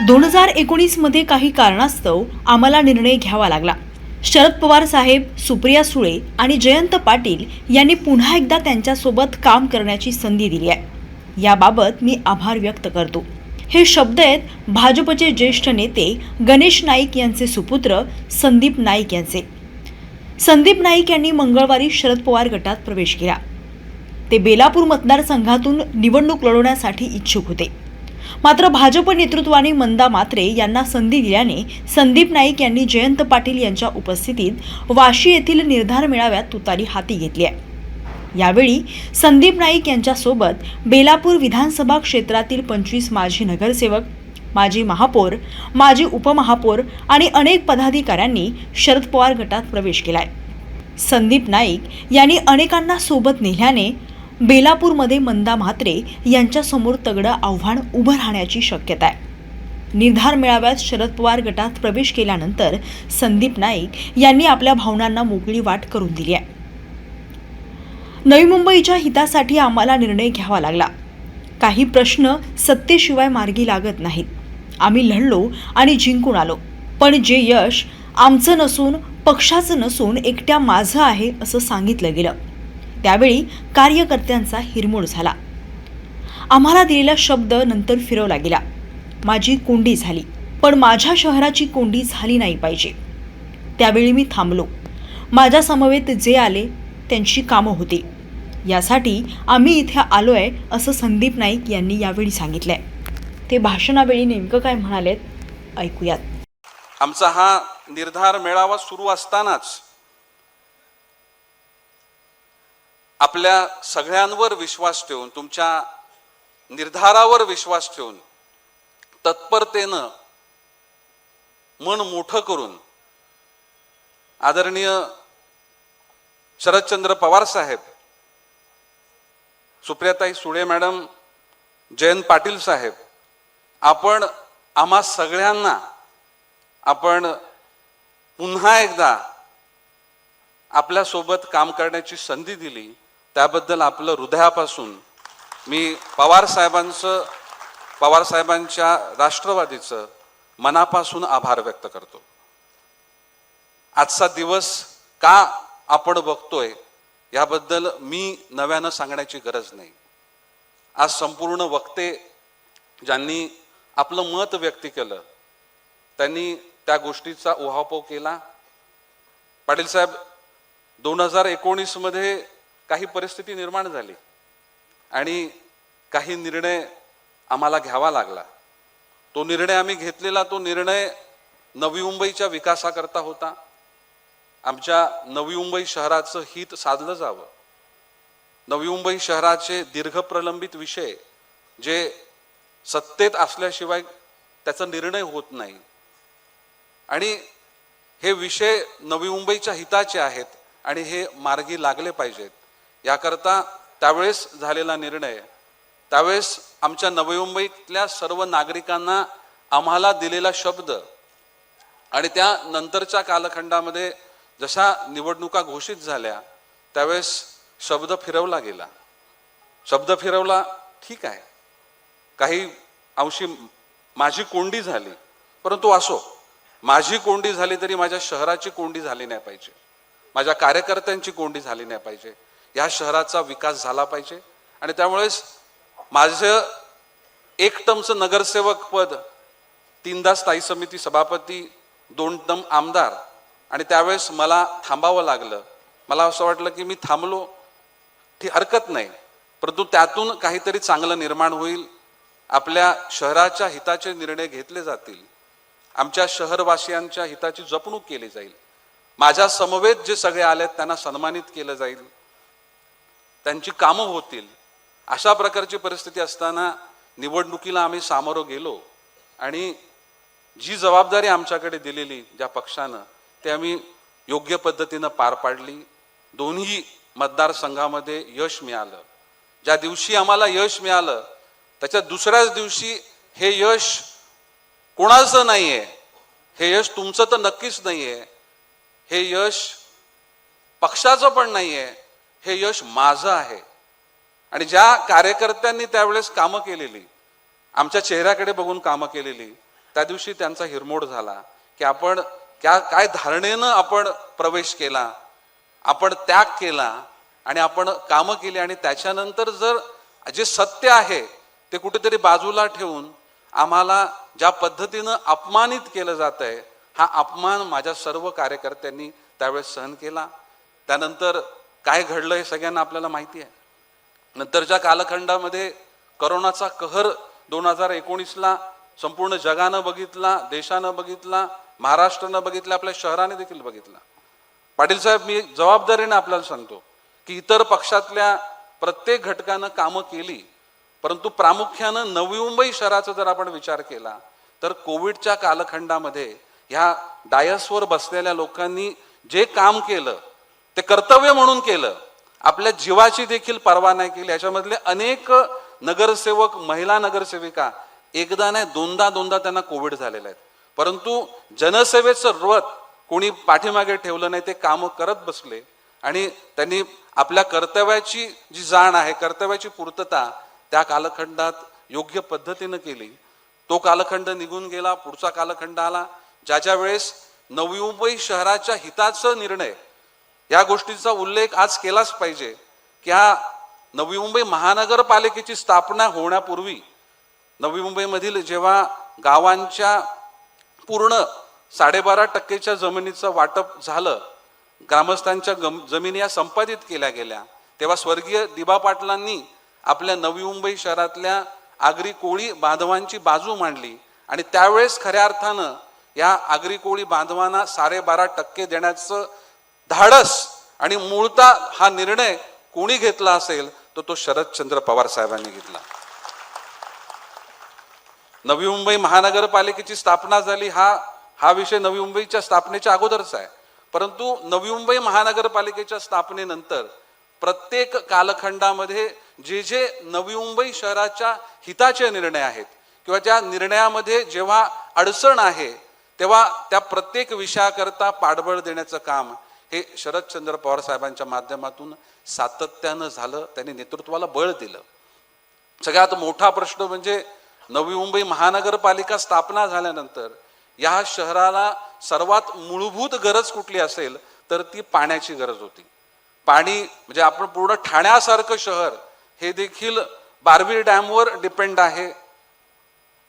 2019 मध्ये काही कारणास्तव आम्हाला निर्णय घ्यावा लागला. शरद पवार साहेब, सुप्रिया सुळे आणि जयंत पाटील यांनी पुन्हा एकदा त्यांच्यासोबत काम करण्याची संधी दिली आहे. याबाबत मी आभार व्यक्त करतो. हे शब्द आहेत भाजपचे ज्येष्ठ नेते गणेश नाईक यांचे सुपुत्र संदीप नाईक यांचे. संदीप नाईक यांनी मंगळवारी शरद पवार गटात प्रवेश केला. ते बेलापूर मतदारसंघातून निवडणूक लढवण्यासाठी इच्छुक होते. मात्र भाजप नेतृत्वाने मंदा म्हात्रे यांना संधी दिल्याने संदीप नाईक यांनी जयंत पाटील यांच्या उपस्थितीत वाशी येथील निर्धार मेळाव्यात तुतारी हाती घेतली आहे. यावेळी संदीप नाईक यांच्यासोबत बेलापूर विधानसभा क्षेत्रातील 25 माजी नगरसेवक, माजी महापौर, माजी उपमहापौर आणि अनेक पदाधिकाऱ्यांनी शरद पवार गटात प्रवेश केलाय. संदीप नाईक यांनी अनेकांना सोबत नेल्याने बेलापूरमध्ये मंदा म्हात्रे यांच्यासमोर तगडं आव्हान उभं राहण्याची शक्यता आहे. निर्धार मेळाव्यात शरद पवार गटात प्रवेश केल्यानंतर संदीप नाईक यांनी आपल्या भावनांना मोकळी वाट करून दिली आहे. नवी मुंबईच्या हितासाठी आम्हाला निर्णय घ्यावा लागला. काही प्रश्न सत्तेशिवाय मार्गी लागत नाहीत. आम्ही लढलो आणि जिंकून आलो. पण जे यश आमचं नसून, पक्षाचं नसून एकट्या माझं आहे असं सांगितलं गेलं. त्यावेळी कार्यकर्त्यांचा हिरमोड झाला. आम्हाला दिलेला शब्द नंतर फिरवला गेला. माझी कोंडी झाली, पण माझ्या शहराची कोंडी झाली नाही पाहिजे. त्यावेळी मी थांबलो. माझ्या समवेत जे आले त्यांची कामं होती. यासाठी आम्ही इथे आलोय असं संदीप नाईक यांनी यावेळी सांगितलंय. ते भाषणावेळी नेमकं काय म्हणालेत ऐकूयात. आमचा हा निर्धार मेळावा सुरू असतानाच आपल्या सगळ्यांवर विश्वास ठेवून, तुमच्या निर्धारावर विश्वास ठेवून, तत्परतेनं मन मोठं करून आदरणीय शरदचंद्र पवार साहेब, सुप्रियाताई सुळे मॅडम, जयंत पाटील साहेब, आपण आम्हा सगळ्यांना आपण पुन्हा एकदा आपल्यासोबत काम करण्याची संधी दिली. त्याबद्दल आपलं हृदयापासून मी पवार साहेबांच्या राष्ट्रवादीचं मनापासून आभार व्यक्त करतो. आजचा दिवस का आपण बघतोय याबद्दल मी नव्यानं सांगण्याची गरज नाही. आज संपूर्ण वक्ते ज्यांनी आपलं मत व्यक्त केलं त्यांनी त्या गोष्टीचा उहापोह केला. पाटील साहेब, 2019 मध्ये काही परिस्थिती निर्माण झाली आणि काही निर्णय आम्हाला घ्यावा लागला. तो निर्णय आम्ही घेतलेला, तो निर्णय नवी मुंबईच्या विकासाकरता होता. आमच्या नवी मुंबई शहराचं हित साधलं जावं. नवी मुंबई शहराचे दीर्घ प्रलंबित विषय जे सत्तेत असल्याशिवाय त्याचा निर्णय होत नाही आणि हे विषय नवी मुंबईच्या हिताचे आहेत आणि हे मार्गी लागले पाहिजेत. याकरता त्यावेळेस झालेला निर्णय, त्यावेळेस आमच्या नवी मुंबईतल्या सर्व नागरिकांना आम्हाला दिलेला शब्द आणि त्या नंतरच्या कालखंडामध्ये जशा निवडणुका घोषित झाल्या त्यावेळेस शब्द फिरवला गेला. शब्द फिरवला, ठीक आहे, काही अंशी माझी कोंडी झाली, परंतु असो, माझी कोंडी झाली तरी माझ्या शहराची कोंडी झाली नाही पाहिजे, माझ्या कार्यकर्त्यांची कोंडी झाली नाही पाहिजे. या शहराचा विकास झाला पाहिजे आणि त्यामुळेच माझं एक टर्मचं नगरसेवक पद, 3दा स्थायी समिती सभापती, 2 टर्म आमदार आणि त्यावेळेस मला थांबावं लागलं. मला असं वाटलं की मी थांबलो, ती हरकत नाही, परंतु त्यातून काहीतरी चांगलं निर्माण होईल. आपल्या शहराच्या हिताचे निर्णय घेतले जातील, आमच्या शहरवासियांच्या हिताची जपणूक केली जाईल, माझ्या समवेत जे सगळे आलेत त्यांना सन्मानित केलं जाईल, त्यांची कामं होतील. अशा प्रकारची परिस्थिती असताना निवडणुकीला आम्ही सामोरं गेलो आणि जी जबाबदारी आमच्याकडे दिलेली ज्या पक्षानं ते आम्ही योग्य पद्धतीनं पार पाडली. दोन्ही मतदारसंघामध्ये यश मिळालं. ज्या दिवशी आम्हाला यश मिळालं त्याच्या दुसऱ्याच दिवशी हे यश कोणाचं नाहीये, हे यश तुमचं तर नक्कीच नाहीये, हे यश पक्षाचं पण नाहीये, हे यश माझं आहे. आणि ज्या कार्यकर्त्यांनी त्यावेळेस कामं केलेली, आमच्या चेहऱ्याकडे बघून कामं केलेली, त्या दिवशी त्यांचा हिरमोड झाला की आपण काय धारणेनं आपण प्रवेश केला, आपण त्याग केला आणि आपण कामं केली, आणि त्याच्यानंतर जर जे सत्य आहे ते कुठेतरी बाजूला ठेवून आम्हाला ज्या पद्धतीनं अपमानित केलं जात आहे, हा अपमान माझ्या सर्व कार्यकर्त्यांनी त्यावेळेस सहन केला. त्यानंतर काय घडलं हे सगळ्यांना आपल्याला माहिती आहे. नंतरच्या कालखंडामध्ये करोनाचा कहर 2019ला संपूर्ण जगानं बघितला, देशानं बघितला, महाराष्ट्रानं बघितलं, आपल्या शहराने देखील बघितला. पाटील साहेब, मी जबाबदारीने आपल्याला सांगतो की इतर पक्षातल्या प्रत्येक घटकानं कामं केली, परंतु प्रामुख्यानं नवी मुंबई शहराचा जर आपण विचार केला तर कोविडच्या कालखंडामध्ये ह्या डायसवर बसलेल्या लोकांनी जे काम केलं ते कर्तव्य म्हणून केलं, आपल्या जीवाची देखील पर्वा नाही केली. याच्यामधले अनेक नगरसेवक, महिला नगरसेविका एकदा नाही दोनदा त्यांना कोविड झालेलं आहे, परंतु जनसेवेचं व्रत कोणी पाठीमागे ठेवलं नाही, ते कामं करत बसले आणि त्यांनी आपल्या कर्तव्याची जी जाण आहे, कर्तव्याची पूर्तता त्या कालखंडात योग्य पद्धतीनं केली. तो कालखंड निघून गेला, पुढचा कालखंड आला ज्याच्या वेळेस नवी मुंबई शहराच्या हिताचा निर्णय, या गोष्टीचा उल्लेख आज केलाच पाहिजे की हा नवी मुंबई महानगरपालिकेची स्थापना होण्यापूर्वी नवी मुंबईमधील जेव्हा गावांच्या पूर्ण 12.5% जमिनीचं वाटप झालं, ग्रामस्थांच्या जमिनी या संपादित केल्या गेल्या, तेव्हा स्वर्गीय दिबा पाटलांनी आपल्या नवी मुंबई शहरातल्या आगरी कोळी बांधवांची बाजू मांडली आणि त्यावेळेस खऱ्या अर्थानं या आगरी कोळी बांधवांना 12.5% देण्याचं धाडस आणि मूळतः हा निर्णय कोणी घेतला असेल तर तो शरदचंद्र पवार साहेबांनी घेतला. नवी मुंबई महानगरपालिकेची स्थापना झाली, हा विषय नवी मुंबईच्या स्थापनेच्या अगोदरचा आहे, परंतु नवी मुंबई महानगरपालिकेच्या स्थापनेनंतर प्रत्येक कालखंडामध्ये जे नवी मुंबई शहराच्या हिताचे निर्णय आहेत किंवा ज्या निर्णयामध्ये जेव्हा अडचण आहे तेव्हा त्या प्रत्येक विषयाकरता पाठबळ देण्याचं काम हे शरदचंद्र पवार साहेबांच्या माध्यमातून सातत्यानं झालं. त्यांनी नेतृत्वाला बळ दिलं. सगळ्यात मोठा प्रश्न म्हणजे नवी मुंबई महानगरपालिका स्थापना झाल्यानंतर या शहराला सर्वात मूलभूत गरज कुठली असेल तर ती पाण्याची गरज होती. पाणी म्हणजे आपण पूर्ण ठाण्यासारखं शहर हे देखील बारवीर डॅमवर डिपेंड आहे.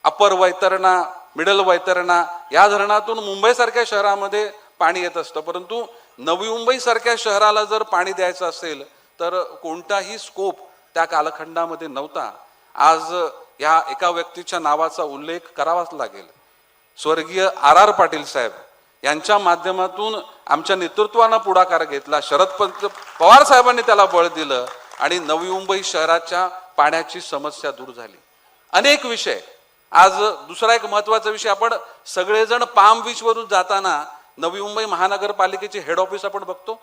अपर वैतरणा, मिडल वैतरणा या धरणातून मुंबईसारख्या शहरामध्ये पाणी येत असतं, परंतु नवी मुंबई सारख्या शहराला जर पाणी द्यायचं असेल तर कोणताही स्कोप त्या कालखंडामध्ये नव्हता. आज या एका व्यक्तीच्या नावाचा उल्लेख करावाच लागेल. स्वर्गीय RR पाटील साहेब यांच्या माध्यमातून आमच्या नेतृत्वानं पुढाकार घेतला, शरद पवार साहेबांनी त्याला बळ दिलं आणि नवी मुंबई शहराच्या पाण्याची समस्या दूर झाली. अनेक विषय. आज दुसरा एक महत्वाचा विषय, आपण सगळेजण पाम बीच वरून जाताना नवी मुंबई महानगरपालिकेचे हेड ऑफिस आपण बघतो.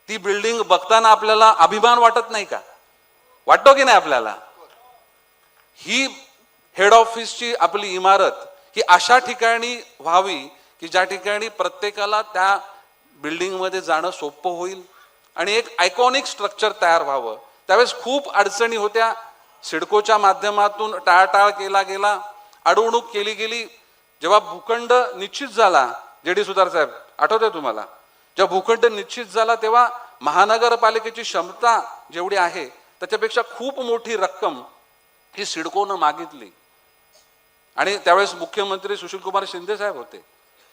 ती बिल्डिंग बघताना आपल्याला अभिमान वाटत नाही का? वाटतो की नाही आपल्याला? ही हेड ऑफिसची आपली इमारत ही अशा ठिकाणी व्हावी की ज्या ठिकाणी प्रत्येकाला त्या बिल्डिंगमध्ये जाणं सोपं होईल आणि एक आयकॉनिक स्ट्रक्चर तयार व्हावं. त्यावेळेस खूप अडचणी होत्या. सिडकोच्या माध्यमातून टाळाटाळ केला गेला, अडवणूक केली गेली. जेव्हा भूखंड निश्चित झाला, JD सुतार साहेब आठवतंय तुम्हाला, जेव्हा भूखंड निश्चित झाला तेव्हा महानगरपालिकेची क्षमता जेवढी आहे त्याच्यापेक्षा खूप मोठी रक्कम ही सिडकोनं मागितली आणि त्यावेळेस मुख्यमंत्री सुशीलकुमार शिंदे साहेब होते.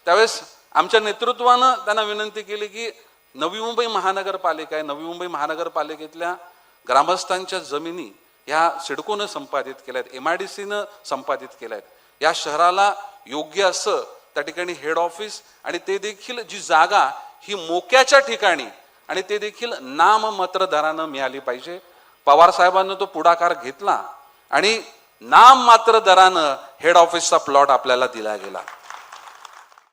त्यावेळेस आमच्या नेतृत्वानं त्यांना विनंती केली की नवी मुंबई महानगरपालिका आहे, नवी मुंबई महानगरपालिकेतल्या ग्रामस्थांच्या जमिनी ह्या सिडकोनं संपादित केल्या आहेत, MIDCनं संपादित केल्या आहेत. या शहराला योग्य असं त्या ठिकाणी हेड ऑफिस आणि ते देखील जी जागा ही मोक्याच्या ठिकाणी आणि ते देखील नाममात्र मिळाली पाहिजे. पवार साहेबांना तो पुढाकार घेतला आणि नाममात्र दरानं हेड ऑफिसचा प्लॉट आपल्याला दिला गेला.